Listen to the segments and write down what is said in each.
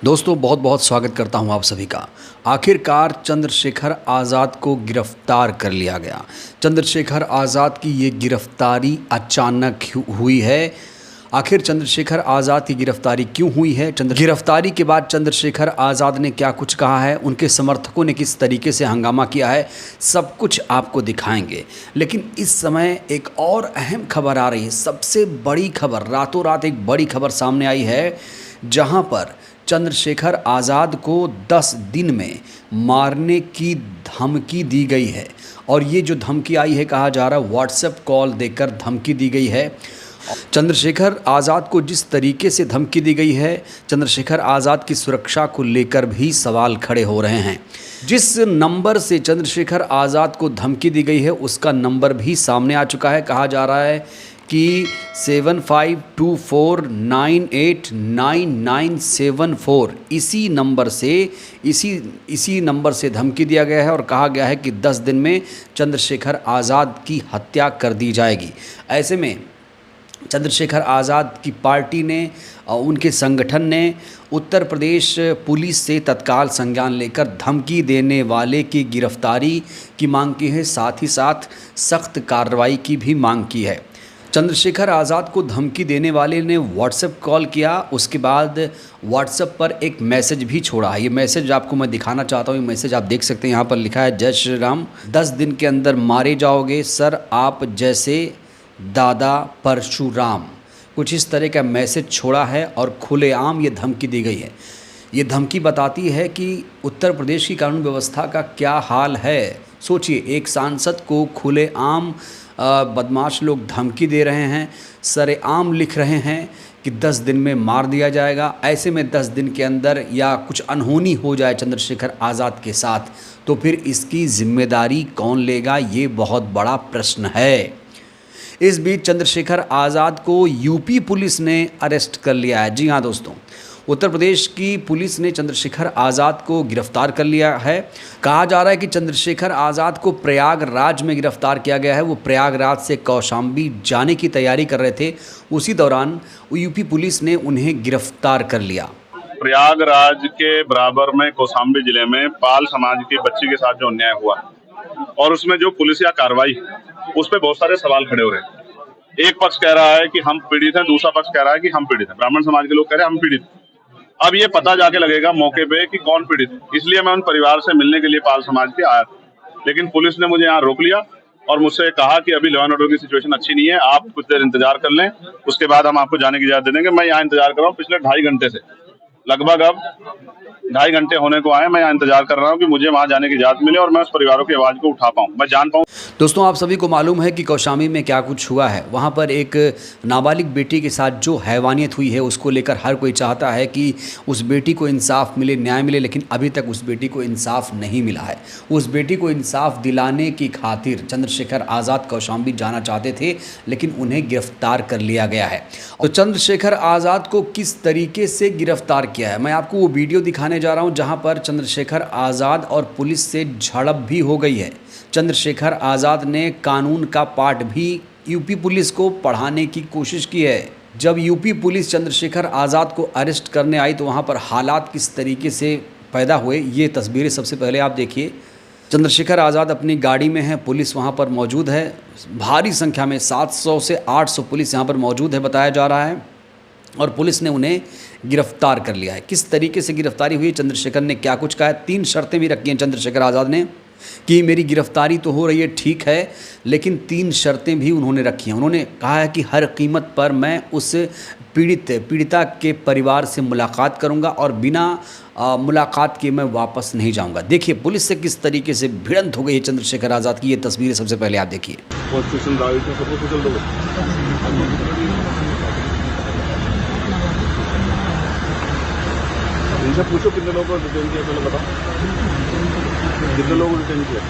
दोस्तों बहुत बहुत स्वागत करता हूं आप सभी का। आखिरकार चंद्रशेखर आज़ाद को गिरफ्तार कर लिया गया। चंद्रशेखर आज़ाद की ये गिरफ्तारी अचानक हुई है। आखिर चंद्रशेखर आज़ाद की गिरफ्तारी क्यों हुई है? गिरफ्तारी के बाद चंद्रशेखर आज़ाद ने क्या कुछ कहा है, उनके समर्थकों ने किस तरीके से हंगामा किया है, सब कुछ आपको दिखाएंगे। लेकिन इस समय एक और अहम खबर आ रही है, सबसे बड़ी खबर, रातों रात एक बड़ी खबर सामने आई है, जहां पर चंद्रशेखर आज़ाद को 10 दिन में मारने की धमकी दी गई है। और ये जो धमकी आई है, कहा जा रहा है व्हाट्सएप कॉल देकर धमकी दी गई है। चंद्रशेखर आज़ाद को जिस तरीके से धमकी दी गई है, चंद्रशेखर आज़ाद की सुरक्षा को लेकर भी सवाल खड़े हो रहे हैं। जिस नंबर से चंद्रशेखर आज़ाद को धमकी दी गई है, उसका नंबर भी सामने आ चुका है। कहा जा रहा है कि 7524989974 इसी नंबर से धमकी दिया गया है और कहा गया है कि 10 दिन में चंद्रशेखर आज़ाद की हत्या कर दी जाएगी। ऐसे में चंद्रशेखर आज़ाद की पार्टी ने, उनके संगठन ने उत्तर प्रदेश पुलिस से तत्काल संज्ञान लेकर धमकी देने वाले की गिरफ्तारी की मांग की है, साथ ही साथ सख्त कार्रवाई की भी मांग की है। चंद्रशेखर आज़ाद को धमकी देने वाले ने व्हाट्सएप कॉल किया, उसके बाद व्हाट्सएप पर एक मैसेज भी छोड़ा है। ये मैसेज आपको मैं दिखाना चाहता हूँ। ये मैसेज आप देख सकते हैं, यहाँ पर लिखा है, जय श्री राम, 10 दिन के अंदर मारे जाओगे सर आप जैसे दादा परशुराम। कुछ इस तरह का मैसेज छोड़ा है और खुलेआम ये धमकी दी गई है। ये धमकी बताती है कि उत्तर प्रदेश की कानून व्यवस्था का क्या हाल है। सोचिए, एक सांसद को खुलेआम बदमाश लोग धमकी दे रहे हैं, सरेआम लिख रहे हैं कि 10 दिन में मार दिया जाएगा। ऐसे में 10 दिन के अंदर या कुछ अनहोनी हो जाए चंद्रशेखर आज़ाद के साथ, तो फिर इसकी जिम्मेदारी कौन लेगा, ये बहुत बड़ा प्रश्न है। इस बीच चंद्रशेखर आज़ाद को यूपी पुलिस ने अरेस्ट कर लिया है। जी हाँ दोस्तों, उत्तर प्रदेश की पुलिस ने चंद्रशेखर आज़ाद को गिरफ्तार कर लिया है। कहा जा रहा है कि चंद्रशेखर आज़ाद को प्रयागराज में गिरफ्तार किया गया है। वो प्रयागराज से कौशाम्बी जाने की तैयारी कर रहे थे, उसी दौरान यूपी पुलिस ने उन्हें गिरफ्तार कर लिया। प्रयागराज के बराबर में कौशाम्बी जिले में पाल समाज की बच्ची के साथ जो अन्याय हुआ और उसमें जो पुलिसिया कार्रवाई, उस पर बहुत सारे सवाल खड़े हो रहे हैं। एक पक्ष कह रहा है कि हम पीड़ित हैं, दूसरा पक्ष कह रहा है कि हम पीड़ित हैं। ब्राह्मण समाज के लोग कह रहे हैं हम पीड़ित। अब ये पता जाके लगेगा मौके पे कि कौन पीड़ित। इसलिए मैं उन परिवार से मिलने के लिए पाल समाज के आया था, लेकिन पुलिस ने मुझे यहाँ रोक लिया और मुझसे कहा कि अभी लॉ एंड ऑर्डर की सिचुएशन अच्छी नहीं है, आप कुछ देर इंतजार कर लें, उसके बाद हम आपको जाने की इजाजत दे देंगे। मैं यहाँ इंतजार कर रहा हूँ पिछले 2.5 घंटे से, लगभग अब 2.5 घंटे होने को आए। मैं यहाँ इंतजार कर रहा हूँ कि मुझे वहाँ जाने की इजाजत मिले और मैं उस परिवारों की आवाज़ को उठा पाऊँ, मैं जान पाऊँ। दोस्तों, आप सभी को मालूम है कि कौशाम्बी में क्या कुछ हुआ है। वहाँ पर एक नाबालिग बेटी के साथ जो हैवानियत हुई है, उसको लेकर हर कोई चाहता है कि उस बेटी को इंसाफ मिले, न्याय मिले, लेकिन अभी तक उस बेटी को इंसाफ नहीं मिला है। उस बेटी को इंसाफ दिलाने की खातिर चंद्रशेखर आज़ाद कौशाम्बी जाना चाहते थे, लेकिन उन्हें गिरफ्तार कर लिया गया है। तो चंद्रशेखर आज़ाद को किस तरीके से गिरफ्तार किया है, मैं आपको वो वीडियो दिखाने जा रहा हूँ, जहाँ पर चंद्रशेखर आज़ाद और पुलिस से झड़प भी हो गई है। चंद्रशेखर आज़ाद ने कानून का पाठ भी यूपी पुलिस को पढ़ाने की कोशिश की है। जब यूपी पुलिस चंद्रशेखर आज़ाद को अरेस्ट करने आई तो वहाँ पर हालात किस तरीके से पैदा हुए, ये तस्वीरें सबसे पहले आप देखिए। चंद्रशेखर आज़ाद अपनी गाड़ी में है, पुलिस वहाँ पर मौजूद है, भारी संख्या में 700 से 800 पुलिस यहाँ पर मौजूद है बताया जा रहा है, और पुलिस ने उन्हें गिरफ्तार कर लिया है। किस तरीके से गिरफ्तारी हुई, चंद्रशेखर ने क्या कुछ कहा है, 3 शर्तें भी रखी हैं चंद्रशेखर आज़ाद ने कि मेरी गिरफ्तारी तो हो रही है, ठीक है, लेकिन 3 शर्तें भी उन्होंने रखी हैं। उन्होंने कहा है कि हर कीमत पर मैं उस पीड़िता के परिवार से मुलाकात करूंगा और बिना मुलाकात के मैं वापस नहीं जाऊंगा। देखिए पुलिस से किस तरीके से भिड़ंत हो गई है चंद्रशेखर आज़ाद की, ये तस्वीरें सबसे पहले आप देखिए। इनसे पूछो कितने लोगों को डिटेन किया, पहले बताओ कितने लोगों को डिटेन किया।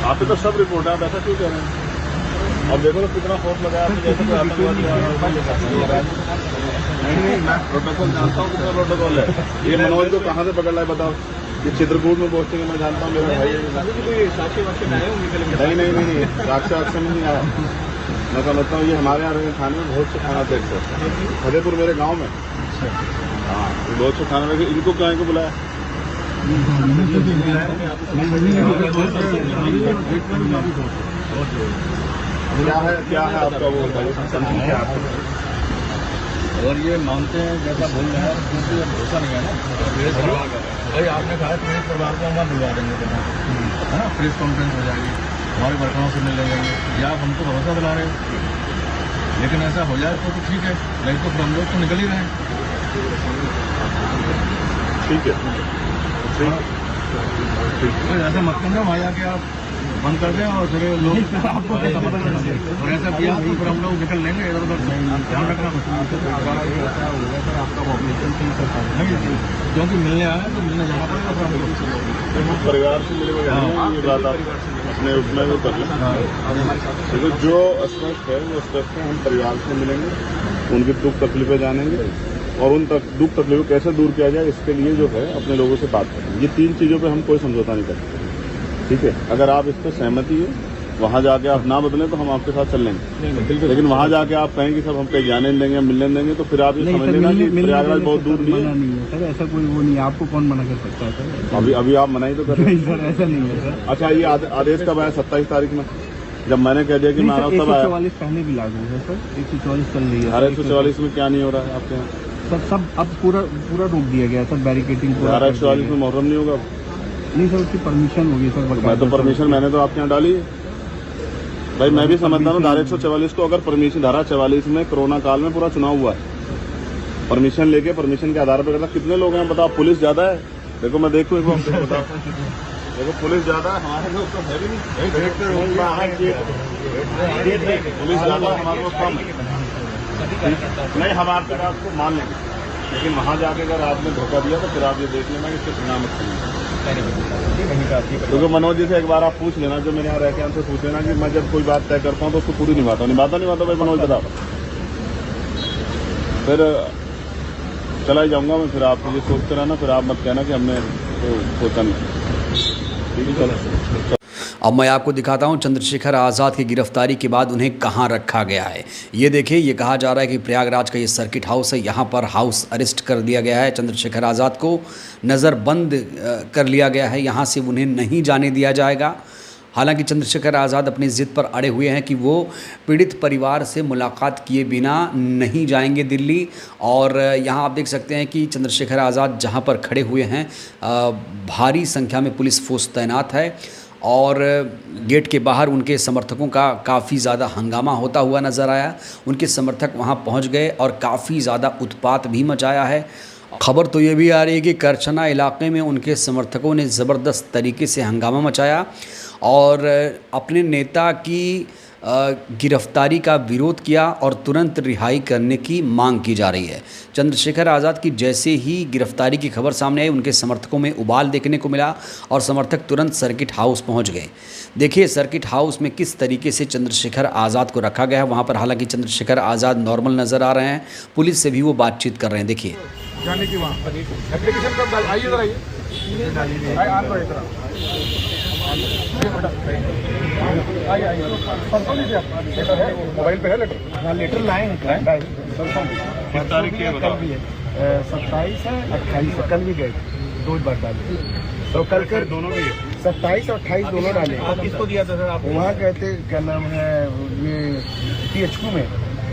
आप पे तो सब रिपोर्ट है, आप ऐसा क्यों कह रहे हैं? अब देखो तो कितना फोर्स लगाया आपने, जैसे कोई आतंकवादी। नहीं, मैं प्रोटोकॉल जानता हूँ, कितना प्रोटोकॉल है। ये मनोज को कहाँ से पकड़ लाए बताओ? ये चित्रकूट में पोस्टिंग है, मैं जानता हूँ, मेरा भाई है। नहीं, साक्ष्य वाक्ष्य में नहीं आया। मैं समझता हूँ ये हमारे यहाँ थाने में बहुत से थाना अध्यक्ष है, फतेहपुर मेरे गाँव में। हाँ, बहुत से थाना में इनको क्या को बुलाया? क्या है आपका वो क्या है? और ये मानते हैं जैसा बोल रहे हैं, क्योंकि भरोसा नहीं है ना प्रेस परिवार का। भाई आपने कहा प्रेस परिवार को हम बुलवा देंगे, है ना, प्रेस कॉन्फ्रेंस हो जाएगी, हमारे वर्करों से मिल लेंगे, या आप हमको भरोसा दिला रहे हो। लेकिन ऐसा हो जाए तो ठीक है, नहीं तो फिर हम लोग तो निकल ही रहे हैं। ठीक है, तो ऐसा मत करना, वहाँ जाके आप बंद कर दें और फिर लोग और ऐसा किया तो फिर हम लोग निकल लेंगे इधर उधर। ध्यान रखना क्योंकि मिलने आए तो मिलने जाना पड़ेगा फिर हमको। परिवार से मिलेगा ये बात आप अपने उसमें वो कर लें। देखो जो स्पष्ट है वो स्पष्ट है, हम परिवार से मिलेंगे, उनकी दुख तकलीफें जानेंगे और उन दुख तकलीफों कैसे दूर किया जाए इसके लिए जो है अपने लोगों से बात करेंगे। ये 3 चीज़ों पे हम कोई समझौता नहीं करते, ठीक है। अगर आप इस पर सहमति है, वहाँ जाके आप ना बदलें तो हम आपके साथ चल लेंगे, लेकिन वहाँ जाके आप कहें कि सब हम कहीं जाने नहीं देंगे, मिलने नहीं देंगे, तो फिर आप ये समझ लेना कि प्रयागराज बहुत दूर नहीं है सर। ऐसा कोई वो नहीं है, आपको कौन मना कर सकता है सर? अभी आप मना ही तो कर रहे हैं सर, ऐसा नहीं है सर। अच्छा, ये आदेश कब आया? 27 तारीख में, जब मैंने कह दिया कि मैं आ रहा हूँ तब आया। 144 पहले भी लागू है सर, 144 चल रही है। धारा 144 में क्या नहीं हो रहा है आपके यहाँ? सब अब पूरा रोक दिया गया सर, बैरिकेटिंग। धारा 144 में मुहर्रम नहीं होगा? नहीं सर, उसकी परमिशन होगी सर। मैं तो परमिशन मैंने तो आपके यहाँ डाली है भाई। मैं भी समझता हूँ धारा 144 को, अगर परमिशन धारा 44 में कोरोना काल में पूरा चुनाव हुआ है, परमिशन लेके परमिशन के आधार पर करता। कितने लोग हैं बताओ? पुलिस ज्यादा है, देखो मैं देखूँ इसको, बताओ देखो पुलिस ज्यादा है हमारे लोग तो है भी नहीं, पुलिस ज्यादा हमारे लोग कम है। नहीं, हम आपकी बात को मान लेंगे, लेकिन वहाँ जाके अगर आपने धोखा दिया तो फिर आप ये देख लेना कि इसके परिणाम अच्छे नहीं। क्योंकि मनोज जी से एक बार आप पूछ लेना, जो मेरे यहाँ रह के हमसे पूछ लेना कि मैं जब कोई बात तय करता हूँ तो उसको पूरी निभाता हूँ भाई मनोज बताओ, फिर चला ही जाऊँगा मैं। फिर आप मुझे सोचते रहना, फिर आप मत कहना कि हमने तो सोचा नहीं। ठीक है, चलो। अब मैं आपको दिखाता हूं चंद्रशेखर आज़ाद की गिरफ्तारी के बाद उन्हें कहां रखा गया है। ये देखिए, ये कहा जा रहा है कि प्रयागराज का ये सर्किट हाउस है, यहाँ पर हाउस अरेस्ट कर दिया गया है। चंद्रशेखर आज़ाद को नज़रबंद कर लिया गया है, यहाँ से उन्हें नहीं जाने दिया जाएगा। हालांकि चंद्रशेखर आज़ाद अपनी ज़िद पर अड़े हुए हैं कि वो पीड़ित परिवार से मुलाकात किए बिना नहीं जाएंगे दिल्ली। और यहाँ आप देख सकते हैं कि चंद्रशेखर आज़ाद जहाँ पर खड़े हुए हैं, भारी संख्या में पुलिस फोर्स तैनात है और गेट के बाहर उनके समर्थकों का काफ़ी ज़्यादा हंगामा होता हुआ नज़र आया। उनके समर्थक वहां पहुंच गए और काफ़ी ज़्यादा उत्पात भी मचाया है। खबर तो ये भी आ रही है कि करछना इलाके में उनके समर्थकों ने ज़बरदस्त तरीके से हंगामा मचाया और अपने नेता की गिरफ्तारी का विरोध किया और तुरंत रिहाई करने की मांग की जा रही है। चंद्रशेखर आज़ाद की जैसे ही गिरफ्तारी की खबर सामने आई, उनके समर्थकों में उबाल देखने को मिला और समर्थक तुरंत सर्किट हाउस पहुंच गए। देखिए सर्किट हाउस में किस तरीके से चंद्रशेखर आज़ाद को रखा गया है। वहां पर हालांकि चंद्रशेखर आज़ाद नॉर्मल नज़र आ रहे हैं, पुलिस से भी वो बातचीत कर रहे हैं। देखिए जाने की वहाँ एप्लीकेशन कब डाल, आइए इधर आइए, परसों लीजिए आप, लेटर है मोबाइल पे है लेटर? हाँ लेटर लाए हैं, किस तारीख की है? कल भी है, 27 है 28 है, कल भी गए 2 बार डाले तो कल कर दोनों भी है, 27 और 28 दोनों डाले। किसको दिया था सर आप? वहाँ गए थे, क्या नाम है ये PHQ में,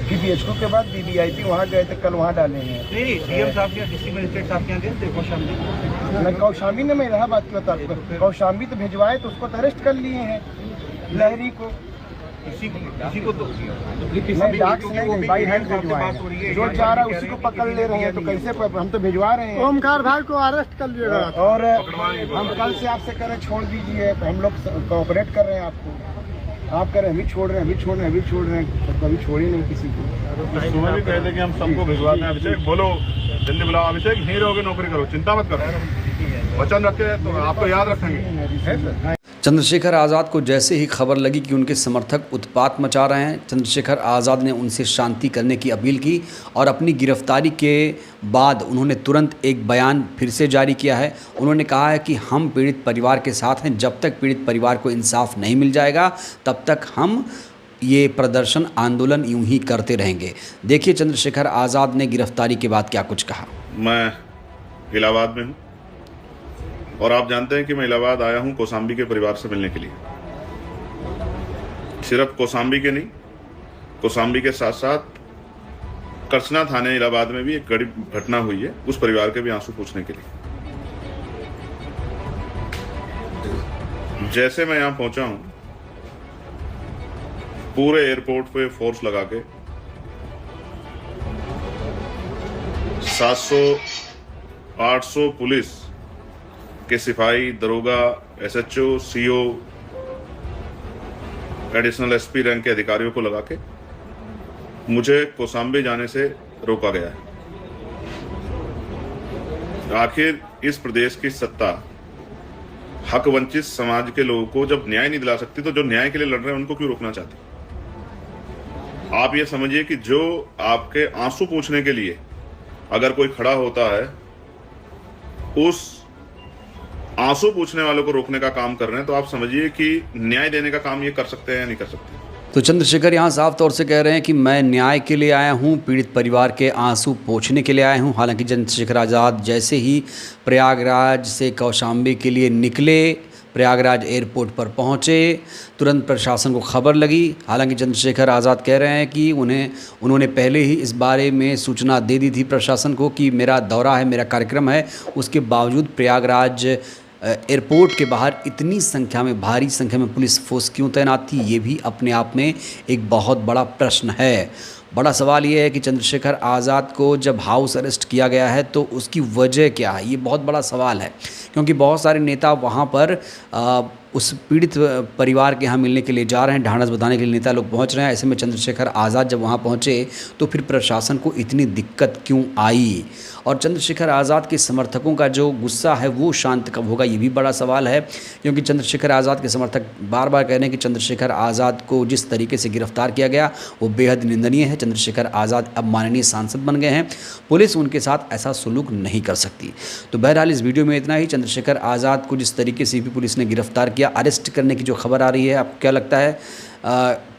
PHQ के बाद BBIP वहाँ गए थे, कल वहाँ डाले हैं। नहीं DM साहब के, डिस्ट्रिक्ट मजिस्ट्रेट साहब के यहाँ गए, कौशाम्बी ने, मैं रहा बात की बता, कौशाम्बी तो भिजवाए तो उसको तो अरेस्ट कर लिए हैं, लहरी को, किसी को तो डाक से नहीं, बाई हैंड भिजवाए, जो चाह रहा है उसी को पकड़ ले रहे हैं। तो कैसे हम तो भिजवा रहे हैं। ओमकार भाई को अरेस्ट कर लिया और हम कल से आपसे कह रहे छोड़ दीजिए, तो हम लोग कोऑपरेट कर रहे हैं आपको, आप कह रहे हैं हम ही छोड़ रहे हैं, हम ही छोड़ रहे हैं, हम ही छोड़ रहे हैं, तो कभी छोड़ ही नहीं किसी को। सुबह भी कहते कि हम सबको भिजवाते हैं। अभिषेक बोलो, जल्दी बुलाओ, अभिषेक नहीं रहोगे नौकरी करो, चिंता मत करो, वचन रखे तो आपको याद रखेंगे। चंद्रशेखर आज़ाद को जैसे ही खबर लगी कि उनके समर्थक उत्पात मचा रहे हैं, चंद्रशेखर आज़ाद ने उनसे शांति करने की अपील की और अपनी गिरफ्तारी के बाद उन्होंने तुरंत एक बयान फिर से जारी किया है। उन्होंने कहा है कि हम पीड़ित परिवार के साथ हैं, जब तक पीड़ित परिवार को इंसाफ नहीं मिल जाएगा तब तक हम ये प्रदर्शन आंदोलन यूं ही करते रहेंगे। देखिए चंद्रशेखर आज़ाद ने गिरफ्तारी के बाद क्या कुछ कहा। मैं इलाहाबाद में हूँ और आप जानते हैं कि मैं इलाहाबाद आया हूँ कौशाम्बी के परिवार से मिलने के लिए। सिर्फ कौशाम्बी के नहीं, कौशाम्बी के साथ साथ करसना थाने इलाहाबाद में भी एक बड़ी घटना हुई है, उस परिवार के भी आंसू पूछने के लिए। जैसे मैं यहाँ पहुंचा हूँ, पूरे एयरपोर्ट पे फोर्स लगा के 700-800 पुलिस के सिपाही, दरोगा, SHO, CO, additional SP rank के अधिकारियों को लगा के मुझे कौशाम्बी जाने से रोका गया है। आखिर इस प्रदेश की सत्ता हक वंचित समाज के लोगों को जब न्याय नहीं दिला सकती, तो जो न्याय के लिए लड़ रहे हैं उनको क्यों रोकना चाहती? आप ये समझिए कि जो आपके आंसू पूछने के लिए अगर कोई खड़ा होता है, उस आंसू पूछने वालों को रोकने का काम कर रहे हैं, तो आप समझिए कि न्याय देने का काम ये कर सकते हैं या नहीं कर सकते। तो चंद्रशेखर यहाँ साफ तौर से कह रहे हैं कि मैं न्याय के लिए आया हूँ, पीड़ित परिवार के आंसू पोंछने के लिए आया हूँ। हालांकि चंद्रशेखर आज़ाद जैसे ही प्रयागराज से कौशाम्बी के लिए निकले, प्रयागराज एयरपोर्ट पर पहुँचे, तुरंत प्रशासन को खबर लगी। हालांकि चंद्रशेखर आज़ाद कह रहे हैं कि उन्होंने पहले ही इस बारे में सूचना दे दी थी प्रशासन को कि मेरा दौरा है, मेरा कार्यक्रम है। उसके बावजूद प्रयागराज एयरपोर्ट के बाहर इतनी संख्या में, भारी संख्या में पुलिस फोर्स क्यों तैनात थी, ये भी अपने आप में एक बहुत बड़ा प्रश्न है। बड़ा सवाल ये है कि चंद्रशेखर आज़ाद को जब हाउस अरेस्ट किया गया है तो उसकी वजह क्या है, ये बहुत बड़ा सवाल है। क्योंकि बहुत सारे नेता वहाँ पर उस पीड़ित परिवार के यहाँ मिलने के लिए जा रहे हैं, ढांढस बताने के लिए नेता लोग पहुँच रहे हैं। ऐसे में चंद्रशेखर आज़ाद जब वहाँ पहुँचे तो फिर प्रशासन को इतनी दिक्कत क्यों आई, और चंद्रशेखर आज़ाद के समर्थकों का जो गुस्सा है वो शांत कब होगा, ये भी बड़ा सवाल है। क्योंकि चंद्रशेखर आज़ाद के समर्थक बार बार कह रहे हैं कि चंद्रशेखर आज़ाद को जिस तरीके से गिरफ्तार किया गया वो बेहद निंदनीय है। चंद्रशेखर आज़ाद अब माननीय सांसद बन गए हैं, पुलिस उनके साथ ऐसा सुलूक नहीं कर सकती। तो बहरहाल इस वीडियो में इतना ही। चंद्रशेखर आज़ाद को जिस तरीके से भी पुलिस ने गिरफ्तार किया, अरेस्ट करने की जो खबर आ रही है, आपको क्या लगता है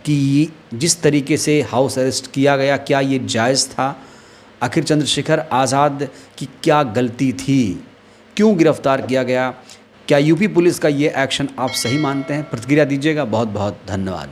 कि जिस तरीके से हाउस अरेस्ट किया गया, क्या ये जायज़ था? आखिर चंद्रशेखर आज़ाद की क्या गलती थी, क्यों गिरफ्तार किया गया? क्या यूपी पुलिस का ये एक्शन आप सही मानते हैं? प्रतिक्रिया दीजिएगा। बहुत बहुत धन्यवाद।